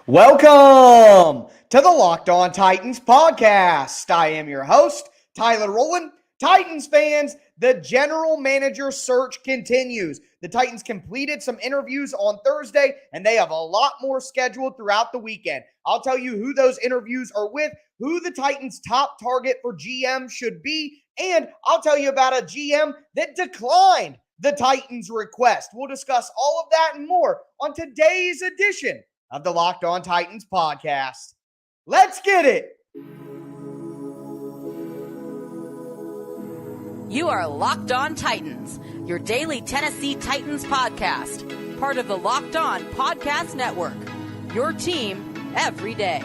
Welcome to the Locked On Titans podcast. I am your host, Tyler Rowland. Titans fans, the general manager search continues. The Titans completed some interviews on Thursday, and they have a lot more scheduled throughout the weekend. I'll tell you who those interviews are with, who the Titans' top target for GM should be, and I'll tell you about a GM that declined the Titans' request. We'll discuss all of that and more on today's edition of the Locked On Titans podcast. Let's get it. You are Locked On Titans, your daily Tennessee Titans podcast, part of the Locked On Podcast Network, your team every day.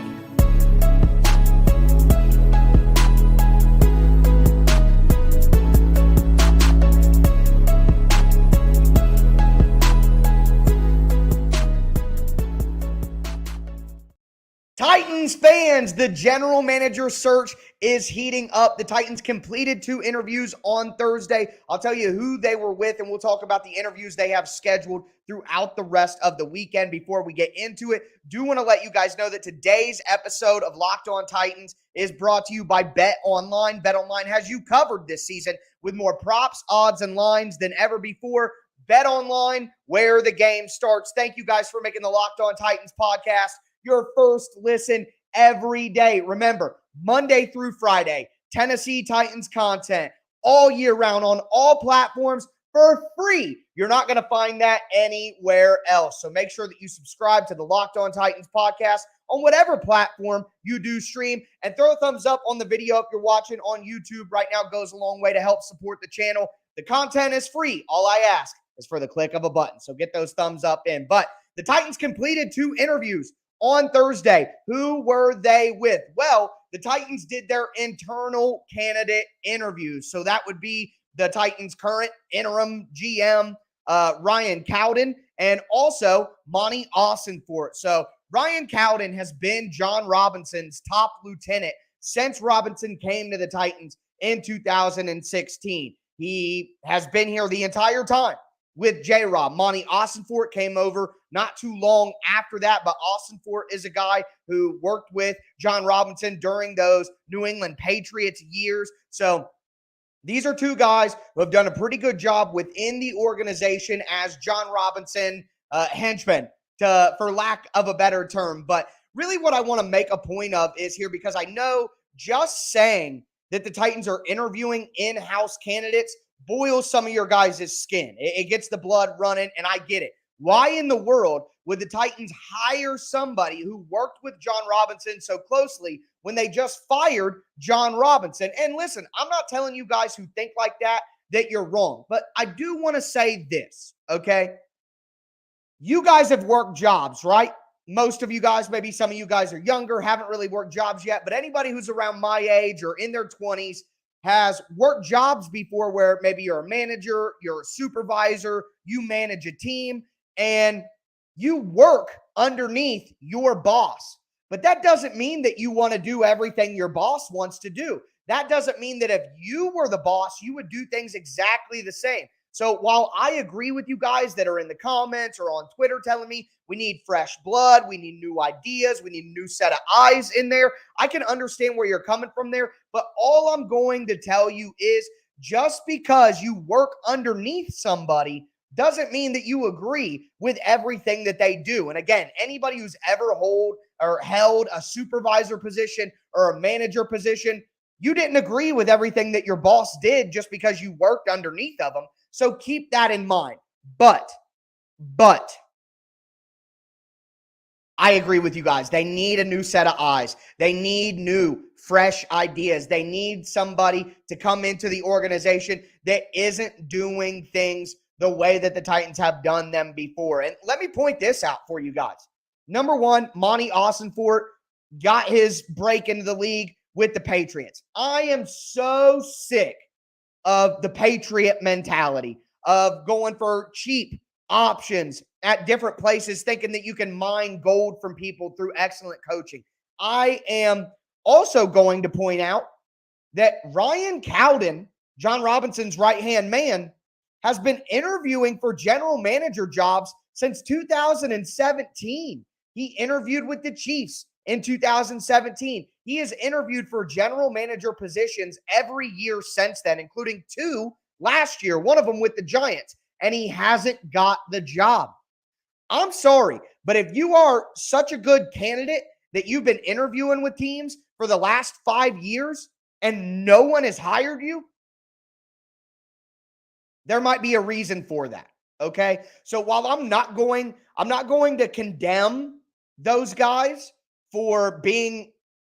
Titans fans, the general manager search is heating up. The Titans completed 2 interviews on Thursday. I'll tell you who they were with, and we'll talk about the interviews they have scheduled throughout the rest of the weekend. Before we get into it, do want to let you guys know that today's episode of Locked On Titans is brought to you by BetOnline. BetOnline has you covered this season with more props, odds, and lines than ever before. BetOnline, where the game starts. Thank you guys for making the Locked On Titans podcast your first listen every day. Remember, Monday through Friday, Tennessee Titans content all year round on all platforms for free. You're not going to find that anywhere else. So make sure that you subscribe to the Locked On Titans podcast on whatever platform you do stream, and throw a thumbs up on the video if you're watching on YouTube right now. It goes a long way to help support the channel. The content is free. All I ask is for the click of a button. So get those thumbs up in. But the Titans completed 2 interviews on Thursday. Who were they with? Well, the Titans did their internal candidate interviews. So that would be the Titans' current interim GM, Ryan Cowden, and also Monty Ossenfort. So Ryan Cowden has been John Robinson's top lieutenant since Robinson came to the Titans in 2016. He has been here the entire time with J-Rob. Monty Ossenfort came over not too long after that, but Ossenfort is a guy who worked with John Robinson during those New England Patriots years. So these are 2 guys who have done a pretty good job within the organization as John Robinson henchmen, for lack of a better term. But really what I want to make a point of is here, because I know just saying that the Titans are interviewing in-house candidates boils some of your guys' skin. It gets the blood running, and I get it. Why in the world would the Titans hire somebody who worked with John Robinson so closely when they just fired John Robinson? And listen, I'm not telling you guys who think like that you're wrong, but I do want to say this, okay? You guys have worked jobs, right? Most of you guys, maybe some of you guys are younger, haven't really worked jobs yet, but anybody who's around my age or in their 20s has worked jobs before where maybe you're a manager, you're a supervisor, you manage a team, and you work underneath your boss. But that doesn't mean that you want to do everything your boss wants to do. That doesn't mean that if you were the boss, you would do things exactly the same. So while I agree with you guys that are in the comments or on Twitter telling me we need fresh blood, we need new ideas, we need a new set of eyes in there, I can understand where you're coming from there. But all I'm going to tell you is just because you work underneath somebody doesn't mean that you agree with everything that they do. And again, anybody who's ever held a supervisor position or a manager position, you didn't agree with everything that your boss did just because you worked underneath of them. So keep that in mind. But I agree with you guys. They need a new set of eyes. They need new, fresh ideas. They need somebody to come into the organization that isn't doing things the way that the Titans have done them before. And let me point this out for you guys. Number 1, Monty Ossenfort got his break into the league with the Patriots. I am so sick of the Patriot mentality of going for cheap options at different places, thinking that you can mine gold from people through excellent coaching. I am also going to point out that Ryan Cowden, John Robinson's right-hand man, has been interviewing for general manager jobs since 2017. He interviewed with the Chiefs in 2017. He has interviewed for general manager positions every year since then, including 2 last year, one of them with the Giants, and he hasn't got the job. I'm sorry, but if you are such a good candidate that you've been interviewing with teams for the last 5 years and no one has hired you, there might be a reason for that. Okay. So while I'm not going to condemn those guys for being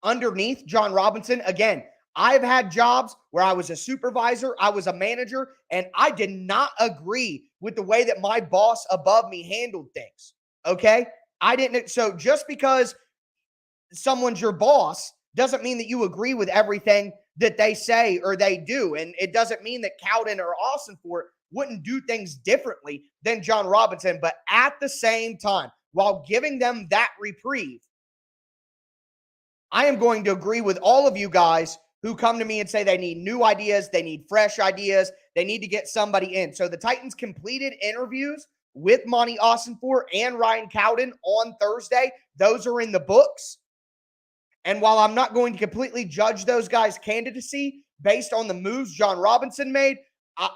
underneath John Robinson. Again, I've had jobs where I was a supervisor, I was a manager, and I did not agree with the way that my boss above me handled things. Okay. I didn't. So just because someone's your boss doesn't mean that you agree with everything that they say or they do. And it doesn't mean that Cowden or Ossenfort wouldn't do things differently than John Robinson. But at the same time, while giving them that reprieve, I am going to agree with all of you guys who come to me and say they need new ideas, they need fresh ideas, they need to get somebody in. So the Titans completed interviews with Monty Ossenfort and Ryan Cowden on Thursday. Those are in the books. And while I'm not going to completely judge those guys' candidacy based on the moves John Robinson made,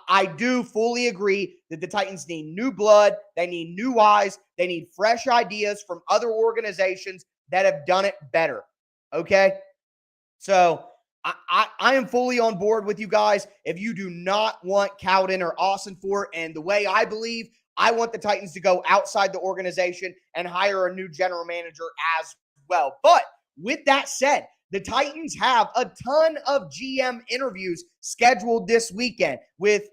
I do fully agree that the Titans need new blood. They need new eyes. They need fresh ideas from other organizations that have done it better. Okay? So I am fully on board with you guys. If you do not want Cowden or Ossenfort, and the way I believe, I want the Titans to go outside the organization and hire a new general manager as well. But with that said, the Titans have a ton of GM interviews scheduled this weekend with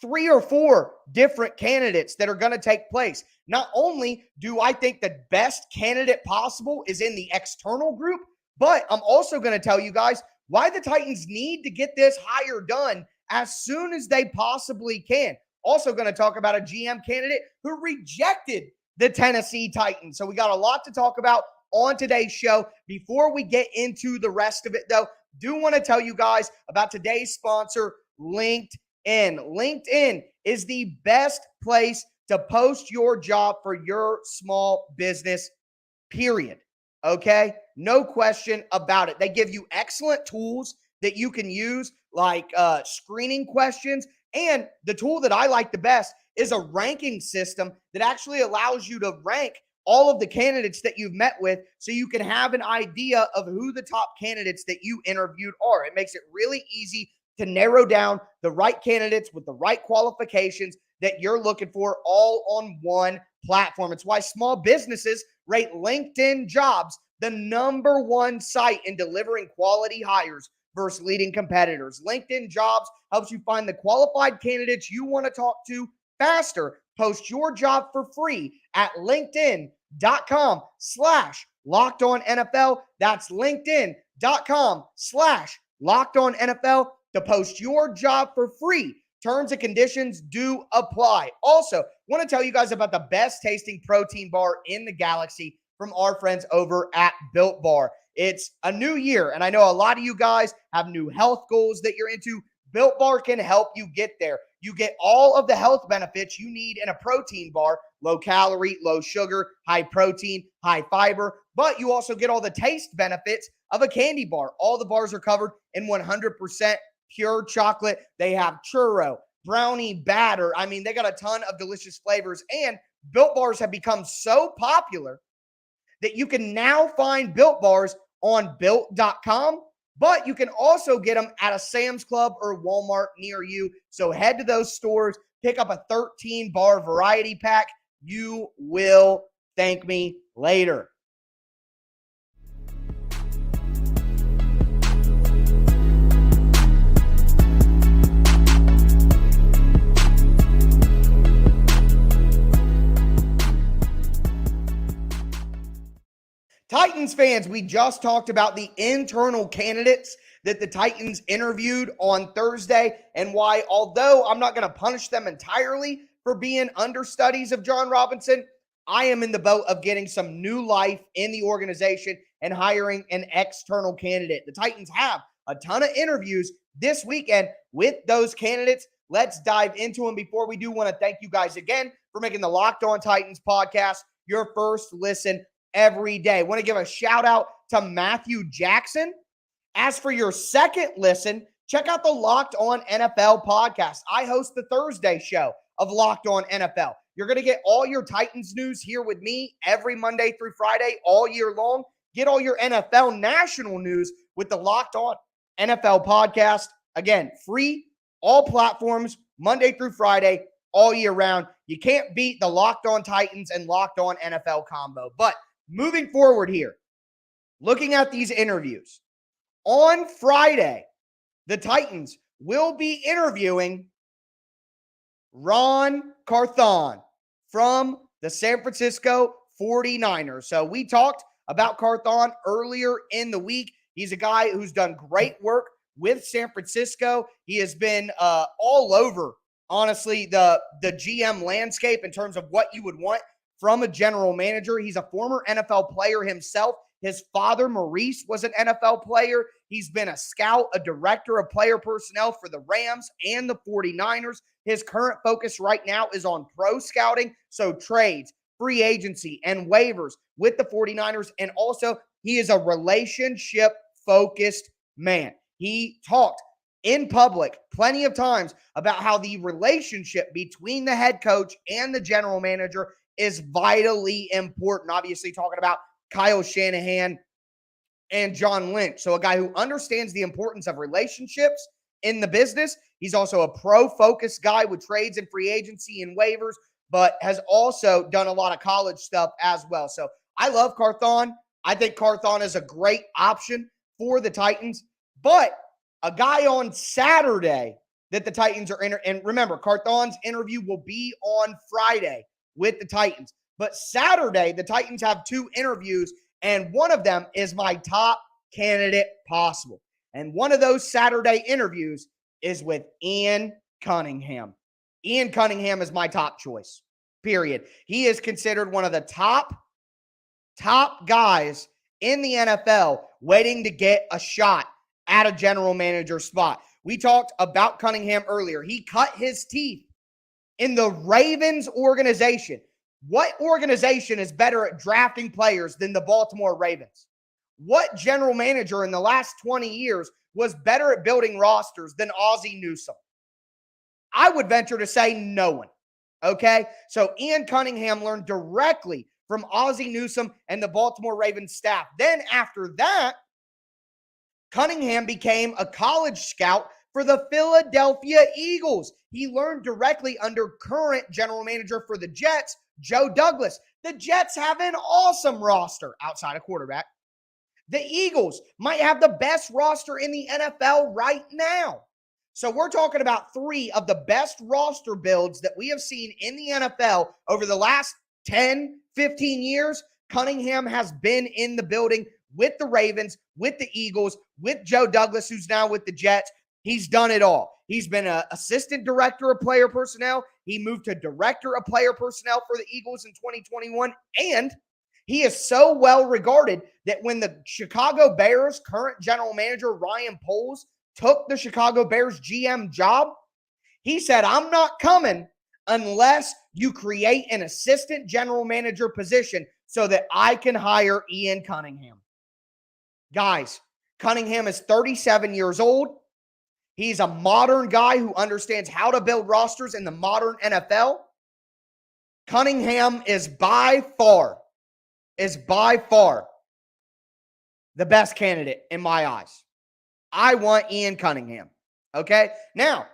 3 or 4 different candidates that are going to take place. Not only do I think the best candidate possible is in the external group, but I'm also going to tell you guys why the Titans need to get this hire done as soon as they possibly can. Also going to talk about a GM candidate who rejected the Tennessee Titans. So we got a lot to talk about on today's show. Before we get into the rest of it, though, do want to tell you guys about today's sponsor, LinkedIn. LinkedIn is the best place to post your job for your small business, period. Okay? No question about it. They give you excellent tools that you can use, like screening questions. And the tool that I like the best is a ranking system that actually allows you to rank all of the candidates that you've met with so you can have an idea of who the top candidates that you interviewed are. It makes it really easy to narrow down the right candidates with the right qualifications that you're looking for, all on one platform. It's why small businesses rate LinkedIn Jobs the #1 site in delivering quality hires versus leading competitors. LinkedIn Jobs helps you find the qualified candidates you want to talk to faster. Post your job for free at linkedin.com/LockedOnNFL. That's linkedin.com/LockedOnNFL to post your job for free. Terms and conditions do apply. Also, want to tell you guys about the best tasting protein bar in the galaxy from our friends over at Built Bar. It's a new year, and I know a lot of you guys have new health goals that you're into. Built Bar can help you get there. You get all of the health benefits you need in a protein bar: low calorie, low sugar, high protein, high fiber, but you also get all the taste benefits of a candy bar. All the bars are covered in 100% pure chocolate. They have churro, brownie batter. I mean, they got a ton of delicious flavors, and Built Bars have become so popular that you can now find Built Bars on Built.com, but you can also get them at a Sam's Club or Walmart near you. So head to those stores, pick up a 13-bar variety pack. You will thank me later. Titans fans, we just talked about the internal candidates that the Titans interviewed on Thursday, and why, although I'm not going to punish them entirely for being understudies of John Robinson, I am in the boat of getting some new life in the organization and hiring an external candidate. The Titans have a ton of interviews this weekend with those candidates. Let's dive into them. Before we do, want to thank you guys again for making the Locked On Titans podcast your first listen every day. Want to give a shout out to Matthew Jackson. As for your second listen, check out the Locked On NFL podcast. I host the Thursday show of Locked On NFL. You're going to get all your Titans news here with me every Monday through Friday all year long. Get all your NFL national news with the Locked On NFL podcast. Again, free, all platforms, Monday through Friday, all year round. You can't beat the Locked On Titans and Locked On NFL combo. But moving forward here, looking at these interviews, on Friday, the Titans will be interviewing Ron Carthon from the San Francisco 49ers. So we talked about Carthon earlier in the week. He's a guy who's done great work with San Francisco. He has been all over, honestly, the GM landscape in terms of what you would want from a general manager. He's a former NFL player himself. His father, Maurice, was an NFL player. He's been a scout, a director of player personnel for the Rams and the 49ers. His current focus right now is on pro scouting, so trades, free agency, and waivers with the 49ers. And also, he is a relationship-focused man. He talked in public plenty of times about how the relationship between the head coach and the general manager is vitally important. Obviously, talking about Kyle Shanahan and John Lynch. So a guy who understands the importance of relationships in the business. He's also a pro-focused guy with trades and free agency and waivers, but has also done a lot of college stuff as well. So I love Carthon. I think Carthon is a great option for the Titans. But a guy on Saturday that the Titans are in, and remember, Carthon's interview will be on Friday with the Titans. But Saturday, the Titans have two interviews, and one of them is my top candidate possible. And one of those Saturday interviews is with Ian Cunningham. Ian Cunningham is my top choice, period. He is considered one of the top guys in the NFL waiting to get a shot at a general manager spot. We talked about Cunningham earlier. He cut his teeth in the Ravens organization. What organization is better at drafting players than the Baltimore Ravens? What general manager in the last 20 years was better at building rosters than Ozzie Newsome? I would venture to say no one, okay? So Ian Cunningham learned directly from Ozzie Newsome and the Baltimore Ravens staff. Then after that, Cunningham became a college scout for the Philadelphia Eagles. He learned directly under current general manager for the Jets, Joe Douglas. The Jets have an awesome roster outside of quarterback. The Eagles might have the best roster in the NFL right now. So we're talking about three of the best roster builds that we have seen in the NFL over the last 10, 15 years. Cunningham has been in the building with the Ravens, with the Eagles, with Joe Douglas, who's now with the Jets. He's done it all. He's been an assistant director of player personnel. He moved to director of player personnel for the Eagles in 2021. And he is so well regarded that when the Chicago Bears current general manager, Ryan Poles, took the Chicago Bears GM job, he said, "I'm not coming unless you create an assistant general manager position so that I can hire Ian Cunningham." Guys, Cunningham is 37 years old. He's a modern guy who understands how to build rosters in the modern NFL. Cunningham is by far the best candidate in my eyes. I want Ian Cunningham, okay? Now,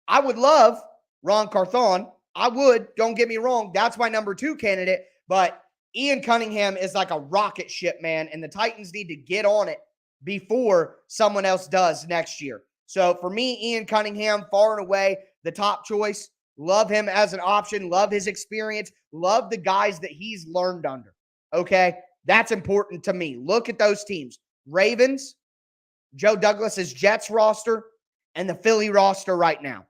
I would love Ron Carthon. I would, don't get me wrong. That's my number 2 candidate, but Ian Cunningham is like a rocket ship, man, and the Titans need to get on it before someone else does next year. So for me, Ian Cunningham, far and away, the top choice. Love him as an option. Love his experience. Love the guys that he's learned under, okay? That's important to me. Look at those teams. Ravens, Joe Douglas's Jets roster, and the Philly roster right now.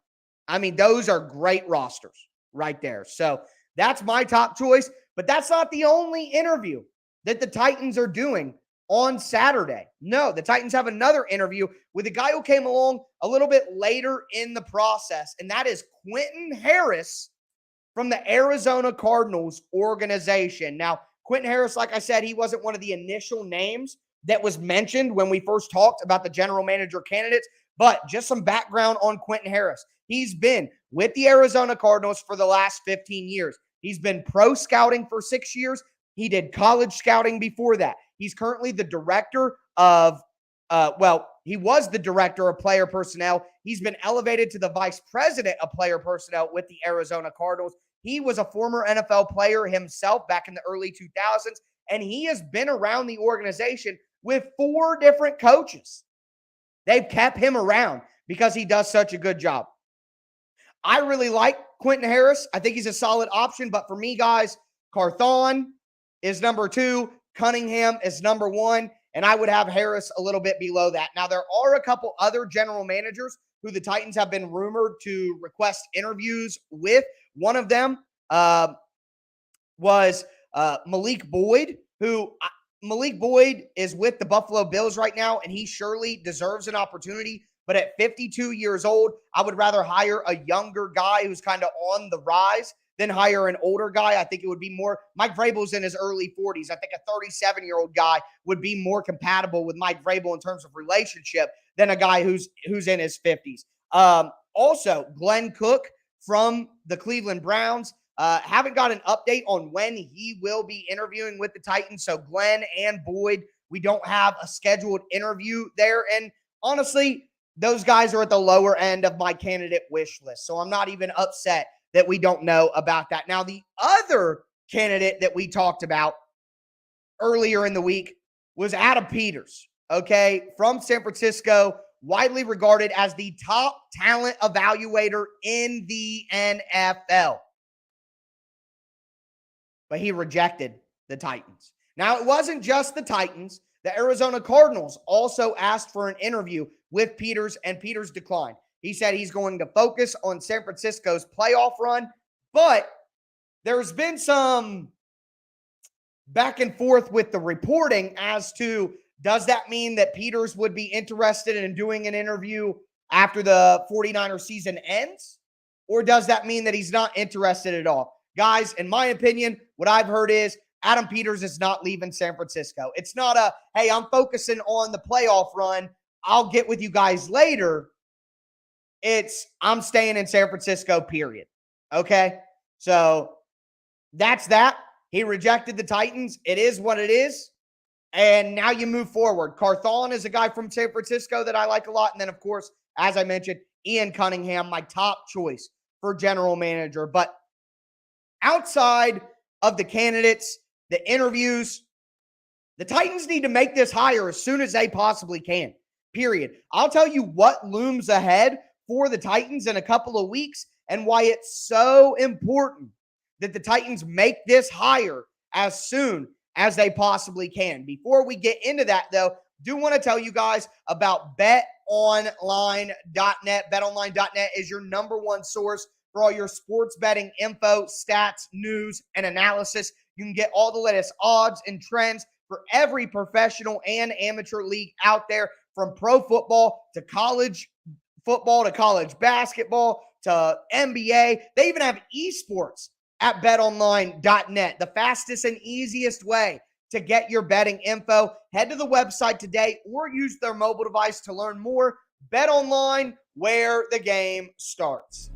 I mean, those are great rosters right there. So that's my top choice, but that's not the only interview that the Titans are doing on Saturday. No, the Titans have another interview with a guy who came along a little bit later in the process, and that is Quentin Harris from the Arizona Cardinals organization. Now, Quentin Harris, like I said, he wasn't one of the initial names that was mentioned when we first talked about the general manager candidates, but just some background on Quentin Harris. He's been with the Arizona Cardinals for the last 15 years. He's been pro scouting for 6 years. He did college scouting before that. He's currently the director of, he was the director of player personnel. He's been elevated to the vice president of player personnel with the Arizona Cardinals. He was a former NFL player himself back in the early 2000s, and he has been around the organization with 4 different coaches. They've kept him around because he does such a good job. I really like Quentin Harris. I think he's a solid option, but for me, guys, Carthon is number 2, Cunningham is number 1, and I would have Harris a little bit below that. Now, there are a couple other general managers who the Titans have been rumored to request interviews with. One of them was Malik Boyd, Malik Boyd is with the Buffalo Bills right now, and he surely deserves an opportunity. But at 52 years old, I would rather hire a younger guy who's kind of on the rise than hire an older guy. I think it would be more. Mike Vrabel's in his early 40s. I think a 37-year-old guy would be more compatible with Mike Vrabel in terms of relationship than a guy who's in his 50s. Also, Glenn Cook from the Cleveland Browns. Haven't got an update on when he will be interviewing with the Titans. So Glenn and Boyd, we don't have a scheduled interview there. And honestly, those guys are at the lower end of my candidate wish list. So I'm not even upset that we don't know about that. Now, the other candidate that we talked about earlier in the week was Adam Peters, okay, from San Francisco, widely regarded as the top talent evaluator in the NFL. But he rejected the Titans. Now, it wasn't just the Titans. The Arizona Cardinals also asked for an interview with Peters, and Peters declined. He said he's going to focus on San Francisco's playoff run, but there's been some back and forth with the reporting as to, does that mean that Peters would be interested in doing an interview after the 49ers season ends? Or does that mean that he's not interested at all? Guys, in my opinion, what I've heard is Adam Peters is not leaving San Francisco. It's not a, hey, I'm focusing on the playoff run. I'll get with you guys later. It's, I'm staying in San Francisco, period. Okay? So that's that. He rejected the Titans. It is what it is. And now you move forward. Carthon is a guy from San Francisco that I like a lot. And then, of course, as I mentioned, Ian Cunningham, my top choice for general manager. But outside of the candidates, the interviews, the Titans need to make this hire as soon as they possibly can, period. I'll tell you what looms ahead for the Titans in a couple of weeks and why it's so important that the Titans make this hire as soon as they possibly can. Before we get into that, though, do want to tell you guys about BetOnline.net. BetOnline.net is your number one source for all your sports betting info, stats, news, and analysis. You can get all the latest odds and trends for every professional and amateur league out there, from pro football to college football to college basketball to NBA. They even have esports at betonline.net, the fastest and easiest way to get your betting info. Head to the website today or use their mobile device to learn more. BetOnline, where the game starts.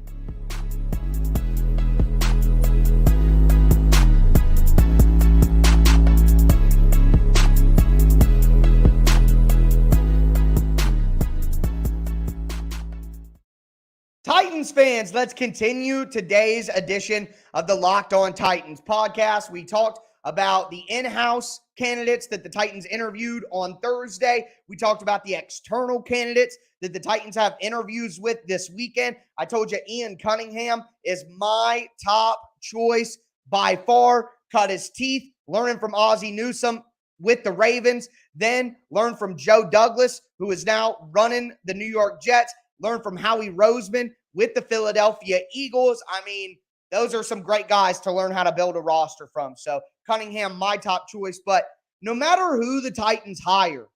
Titans fans, let's continue today's edition of the Locked On Titans podcast. We talked about the in-house candidates that the Titans interviewed on Thursday. We talked about the external candidates that the Titans have interviews with this weekend. I told you Ian Cunningham is my top choice by far. Cut his teeth, learning from Ozzie Newsome with the Ravens. Then learn from Joe Douglas, who is now running the New York Jets. Learn from Howie Roseman with the Philadelphia Eagles. I mean, those are some great guys to learn how to build a roster from. So Cunningham, my top choice. But no matter who the Titans hire,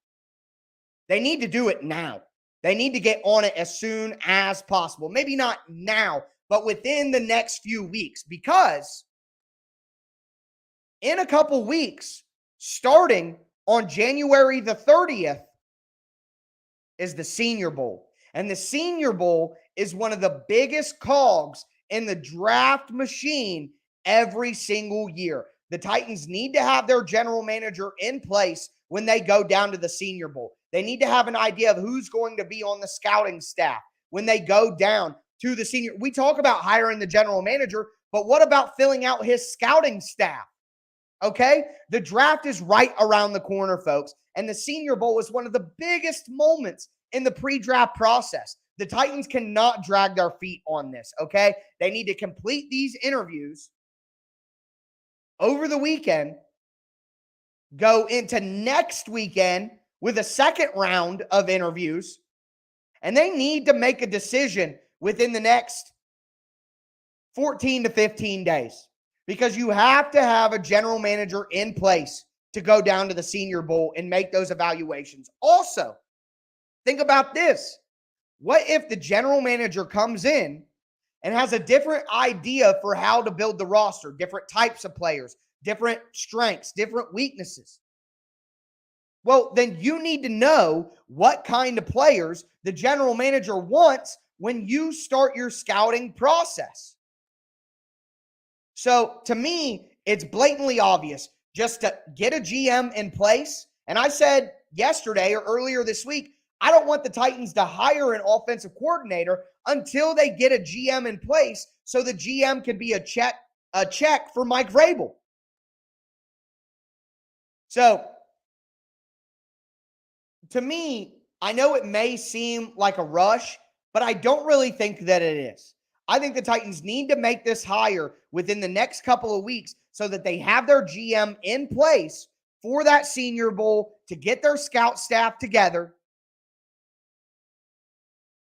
they need to do it now. They need to get on it as soon as possible. Maybe not now, but within the next few weeks. Because in a couple weeks, starting on January the 30th, is the Senior Bowl. And the Senior Bowl is one of the biggest cogs in the draft machine every single year. The Titans need to have their general manager in place when they go down to the Senior Bowl. They need to have an idea of who's going to be on the scouting staff when they go down to the senior. We talk about hiring the general manager, but what about filling out his scouting staff? Okay? The draft is right around the corner, folks. And the Senior Bowl is one of the biggest moments in the pre-draft process. The Titans cannot drag their feet on this, okay? They need to complete these interviews over the weekend, go into next weekend with a second round of interviews, and they need to make a decision within the next 14 to 15 days because you have to have a general manager in place to go down to the Senior Bowl and make those evaluations. Also, think about this. What if the general manager comes in and has a different idea for how to build the roster, different types of players, different strengths, different weaknesses? Well, then you need to know what kind of players the general manager wants when you start your scouting process. So to me, it's blatantly obvious just to get a GM in place. And I said yesterday or earlier this week, I don't want the Titans to hire an offensive coordinator until they get a GM in place so the GM can be a check for Mike Vrabel. So to me, I know it may seem like a rush, but I don't really think that it is. I think the Titans need to make this hire within the next couple of weeks so that they have their GM in place for that Senior Bowl to get their scout staff together.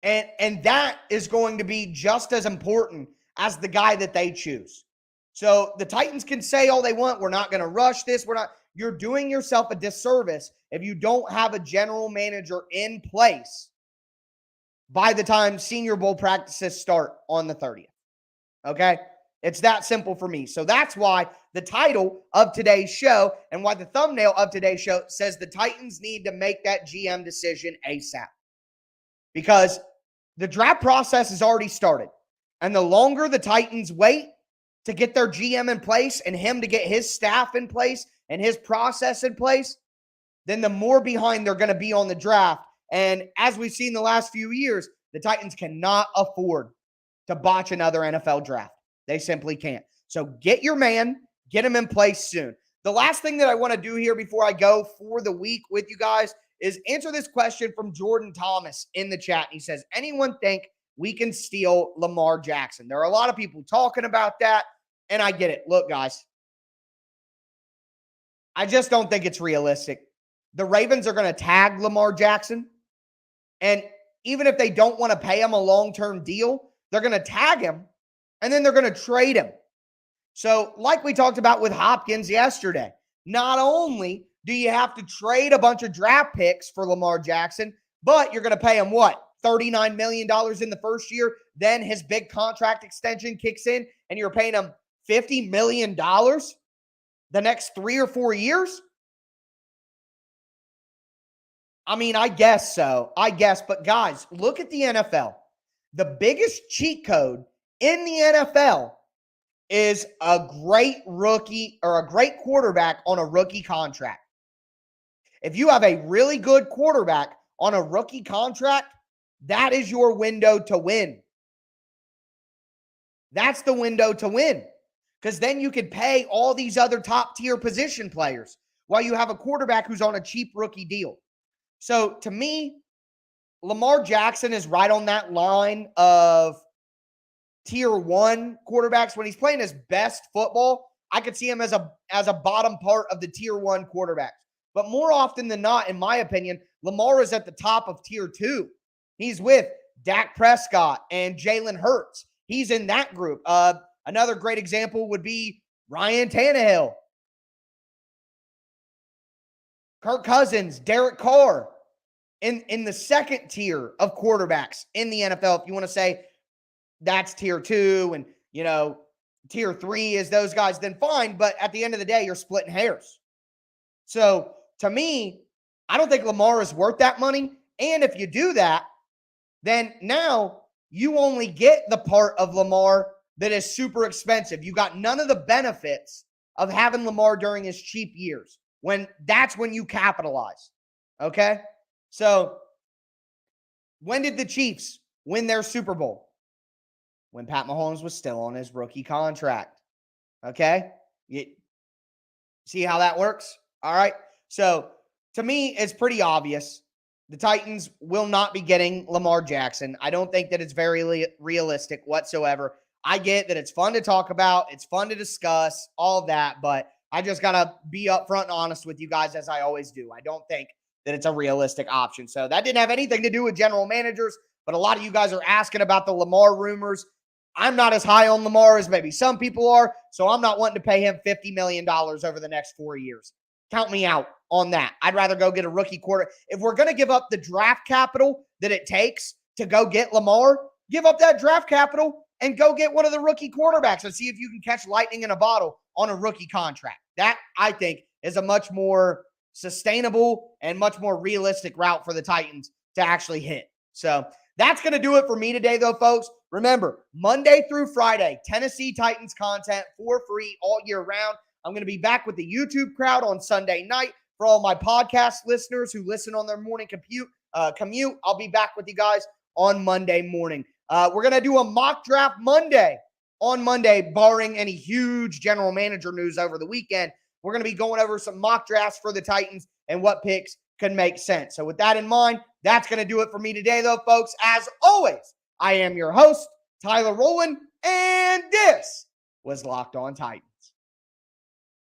And that is going to be just as important as the guy that they choose. So the Titans can say all they want. We're not going to rush this. You're doing yourself a disservice if you don't have a general manager in place by the time Senior Bowl practices start on the 30th. Okay? It's that simple for me. So that's why the title of today's show and why the thumbnail of today's show says the Titans need to make that GM decision ASAP. Because the draft process has already started. And the longer the Titans wait to get their GM in place and him to get his staff in place and his process in place, then the more behind they're going to be on the draft. And as we've seen the last few years, the Titans cannot afford to botch another NFL draft. They simply can't. So get your man, get him in place soon. The last thing that I want to do here before I go for the week with you guys is answer this question from Jordan Thomas in the chat. He says, anyone think we can steal Lamar Jackson? There are a lot of people talking about that, and I get it. Look, guys, I just don't think it's realistic. The Ravens are going to tag Lamar Jackson, and even if they don't want to pay him a long-term deal, they're going to tag him, and then they're going to trade him. So like we talked about with Hopkins yesterday, not only do you have to trade a bunch of draft picks for Lamar Jackson, but you're going to pay him what? $39 million in the first year. Then his big contract extension kicks in and you're paying him $50 million the next 3 or 4 years. I mean, I guess so. But guys, look at the NFL. The biggest cheat code in the NFL is a great rookie or a great quarterback on a rookie contract. If you have a really good quarterback on a rookie contract, that is your window to win. That's the window to win. Because then you could pay all these other top tier position players while you have a quarterback who's on a cheap rookie deal. So to me, Lamar Jackson is right on that line of tier 1 quarterbacks. When he's playing his best football, I could see him as a bottom part of the tier 1 quarterbacks. But more often than not, in my opinion, Lamar is at the top of tier 2. He's with Dak Prescott and Jalen Hurts. He's in that group. Another great example would be Ryan Tannehill, Kirk Cousins, Derek Carr in the second tier of quarterbacks in the NFL. If you want to say that's tier 2 and, tier 3 is those guys, then fine. But at the end of the day, you're splitting hairs. So to me, I don't think Lamar is worth that money. And if you do that, then now you only get the part of Lamar that is super expensive. You got none of the benefits of having Lamar during his cheap years, when that's when you capitalize. Okay? So when did the Chiefs win their Super Bowl? When Pat Mahomes was still on his rookie contract. Okay? You see how that works? All right. So to me, it's pretty obvious. The Titans will not be getting Lamar Jackson. I don't think that it's very realistic whatsoever. I get that it's fun to talk about. It's fun to discuss, all that, but I just got to be upfront and honest with you guys, as I always do. I don't think that it's a realistic option. So that didn't have anything to do with general managers, but a lot of you guys are asking about the Lamar rumors. I'm not as high on Lamar as maybe some people are, so I'm not wanting to pay him $50 million over the next 4 years. Count me out on that. I'd rather go get a rookie quarter. If we're going to give up the draft capital that it takes to go get Lamar, give up that draft capital and go get one of the rookie quarterbacks and see if you can catch lightning in a bottle on a rookie contract. That, I think, is a much more sustainable and much more realistic route for the Titans to actually hit. So that's going to do it for me today, though, folks. Remember, Monday through Friday, Tennessee Titans content for free all year round. I'm going to be back with the YouTube crowd on Sunday night. For all my podcast listeners who listen on their morning commute, I'll be back with you guys on Monday morning. We're going to do a mock draft Monday on Monday, barring any huge general manager news over the weekend. We're going to be going over some mock drafts for the Titans and what picks can make sense. So with that in mind, that's going to do it for me today, though, folks. As always, I am your host, Tyler Rowland, and this was Locked On Titans.